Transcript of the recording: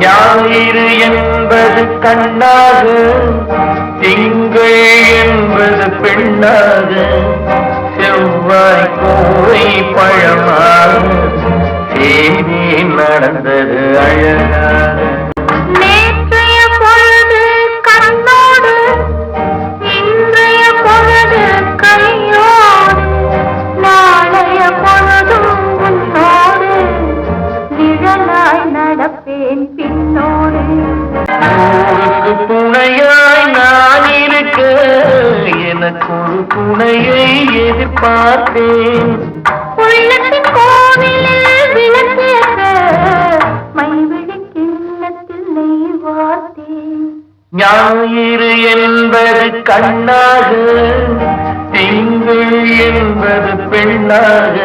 ஞாயிறு என்பது கண்ணாக, திங்கள் என்பது பெண்ணாக, செவ்வாய் கோவை பழமாக, சேமி நடந்தது அழகாக. நேற்றைய பொழுது கண்ணோடு, இன்றைய பொழுது கையோடு, நாளைய பொழுதும் உன்னோடு, நிழலாய் நடப்பேன் பின்னோடு. ஊருக்கு துணையாய் நான் இருக்க, எனக்கு ஒரு துணையை எதிர்பார்த்தேன். உள்ளத்தின் கோவிலில் விளக்கேற்ற, மைவிழி கிண்ணத்தில் நெய் வார்த்தேன். ஞாயிறு என்பது கண்ணாக, திங்கள் என்பது பெண்ணாக,